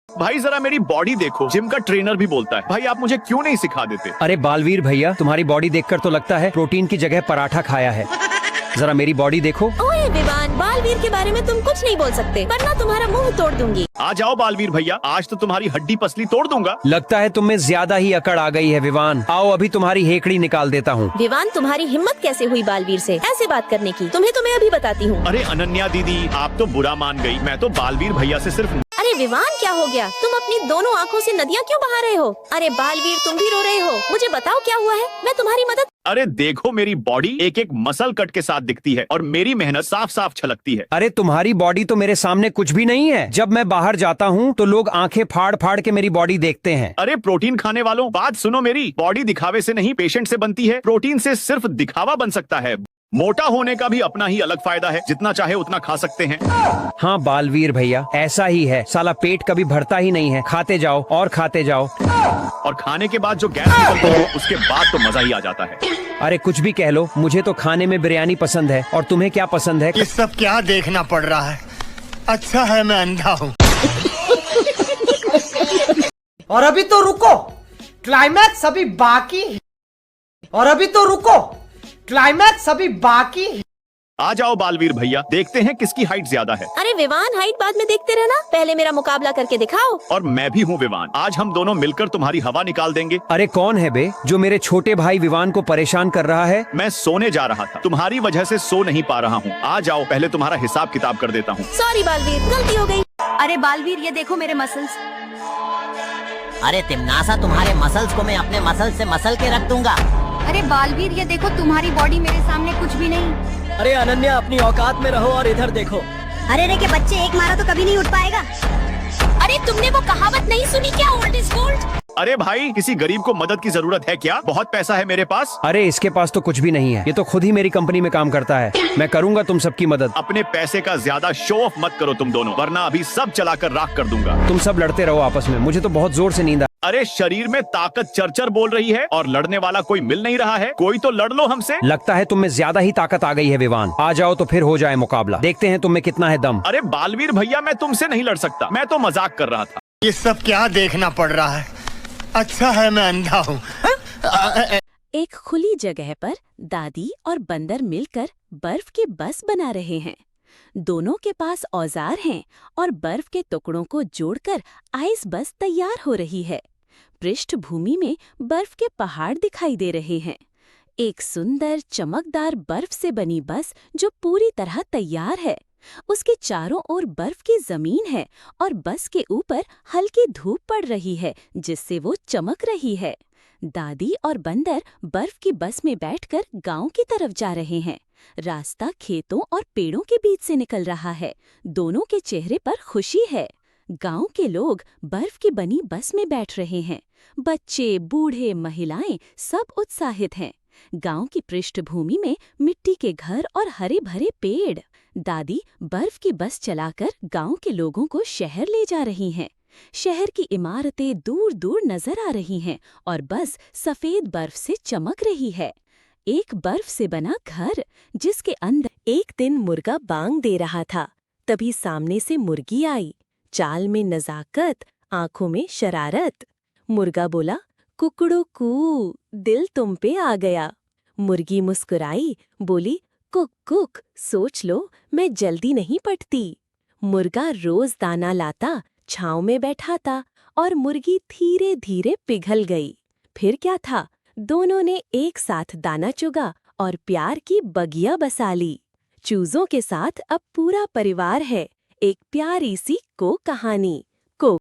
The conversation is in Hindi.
भाई जरा मेरी बॉडी देखो, जिम का ट्रेनर भी बोलता है। भाई आप मुझे क्यों नहीं सिखा देते? अरे बालवीर भैया, तुम्हारी बॉडी देखकर तो लगता है प्रोटीन की जगह पराठा खाया है। जरा मेरी बॉडी देखो। ओए विवान, बालवीर के बारे में तुम कुछ नहीं बोल सकते, वरना तुम्हारा मुंह तोड़ दूंगी। आ जाओ बालवीर भैया, आज तो तुम्हारी हड्डी पसली तोड़ दूंगा। लगता है तुम में ज्यादा ही अकड़ आ गई है विवान। आओ अभी तुम्हारी हेकड़ी निकाल देता हूँ। विवान, तुम्हारी हिम्मत कैसे हुई बालवीर से ऐसे बात करने की? तुम्हें तो मैं अभी बताती हूँ। अरे अनन्या दीदी, आप तो बुरा मान गई। मैं तो बालवीर भैया से सिर्फ। अरे विवान, क्या हो गया? तुम अपनी दोनों आँखों से नदियाँ क्यों बहा रहे हो? अरे बालवीर, तुम भी रो रहे हो। मुझे बताओ क्या हुआ है, मैं तुम्हारी मदद। अरे देखो, मेरी बॉडी एक एक मसल कट के साथ दिखती है और मेरी मेहनत साफ साफ छलकती है। अरे तुम्हारी बॉडी तो मेरे सामने कुछ भी नहीं है। जब मैं बाहर जाता हूँ तो लोग आंखें फाड़ फाड़ के मेरी बॉडी देखते हैं। अरे प्रोटीन खाने वालों, बात सुनो मेरी। बॉडी दिखावे से नहीं, पेशेंट से बनती है। प्रोटीन से सिर्फ दिखावा बन सकता है। मोटा होने का भी अपना ही अलग फायदा है। जितना चाहे उतना खा सकते हैं। हाँ बालवीर भैया, ऐसा ही है। साला पेट कभी भरता ही नहीं है। खाते जाओ और खाते जाओ। और खाने के बाद जो गैस निकलती है, उसके बाद तो मजा ही आ जाता है। अरे कुछ भी कह लो, मुझे तो खाने में बिरयानी पसंद है। और तुम्हें क्या पसंद है? ये सब क्या देखना पड़ रहा है? अच्छा है मैं अंधा हूँ। और अभी तो रुको, क्लाइमैक्स अभी बाकी है। और अभी तो रुको, क्लाइमैक्स अभी बाकी है। आ जाओ बालवीर भैया, देखते हैं किसकी हाइट ज्यादा है। अरे विवान, हाइट बाद में देखते रहना, पहले मेरा मुकाबला करके दिखाओ। और मैं भी हूँ विवान, आज हम दोनों मिलकर तुम्हारी हवा निकाल देंगे। अरे कौन है बे जो मेरे छोटे भाई विवान को परेशान कर रहा है? मैं सोने जा रहा था, तुम्हारी वजह से सो नहीं पा रहा हूँ। आ जाओ, पहले तुम्हारा हिसाब किताब कर देता हूँ। सॉरी बालवीर, गलती हो गई। अरे बालवीर, ये देखो मेरे मसल्स। अरे तिमनासा, तुम्हारे मसल्स को मैं अपने मसल से मसल के रख दूंगा। अरे बालवीर, ये देखो तुम्हारी बॉडी मेरे सामने कुछ भी नहीं। अरे अनन्या, अपनी औकात में रहो और इधर देखो। अरे रे के बच्चे, एक मारा तो कभी नहीं उठ पाएगा। अरे तुमने वो कहावत नहीं सुनी क्या, ओल्ड इज गोल्ड? अरे भाई, किसी गरीब को मदद की जरूरत है क्या? बहुत पैसा है मेरे पास। अरे इसके पास तो कुछ भी नहीं है। ये तो खुद ही मेरी कंपनी में काम करता है। मैं करूंगा तुम सबकी मदद। अपने पैसे का ज्यादा शो ऑफ मत करो तुम दोनों, वरना अभी सब चलाकर राख कर दूंगा। तुम सब लड़ते रहो आपस में, मुझे तो बहुत जोर से नींद आ। अरे शरीर में ताकत चरचर बोल रही है और लड़ने वाला कोई मिल नहीं रहा है। कोई तो लड़ लो हमसे। लगता है तुम में ज्यादा ही ताकत आ गई है विवान। आ जाओ तो फिर हो जाए मुकाबला। देखते हैं तुम में कितना है दम। अरे बालवीर भैया, मैं तुमसे नहीं लड़ सकता। मैं तो मजाक कर रहा था। ये सब क्या देखना पड़ रहा है? अच्छा है मैं अंधा हूँ। एक खुली जगह पर दादी और बंदर मिलकर बर्फ की बस बना रहे हैं। दोनों के पास औजार हैं और बर्फ के टुकड़ों को जोड़कर आइस बस तैयार हो रही है। पृष्ठभूमि में बर्फ के पहाड़ दिखाई दे रहे हैं। एक सुंदर चमकदार बर्फ से बनी बस जो पूरी तरह तैयार है। उसके चारों ओर बर्फ की जमीन है और बस के ऊपर हल्की धूप पड़ रही है, जिससे वो चमक रही है। दादी और बंदर बर्फ की बस में बैठकर गांव की तरफ जा रहे हैं। रास्ता खेतों और पेड़ों के बीच से निकल रहा है। दोनों के चेहरे पर खुशी है। गांव के लोग बर्फ की बनी बस में बैठ रहे हैं। बच्चे, बूढ़े, महिलाएं सब उत्साहित हैं। गांव की पृष्ठभूमि में मिट्टी के घर और हरे भरे पेड़। दादी बर्फ की बस चलाकर गांव के लोगों को शहर ले जा रही हैं। शहर की इमारतें दूर दूर नजर आ रही हैं और बस सफेद बर्फ से चमक रही है। एक बर्फ से बना घर, जिसके अंदर एक दिन मुर्गा बांग दे रहा था। तभी सामने से मुर्गी आई। चाल में नजाकत, आंखों में शरारत। मुर्गा बोला, कुकड़ू कू, दिल तुम पे आ गया। मुर्गी मुस्कुराई, बोली, कुक कुक, सोच लो मैं जल्दी नहीं पटती। मुर्गा रोज दाना लाता, छांव में बैठाता और मुर्गी धीरे धीरे पिघल गई। फिर क्या था, दोनों ने एक साथ दाना चुगा और प्यार की बगिया बसा ली। चूजों के साथ अब पूरा परिवार है। एक प्यारी सी को कहानी।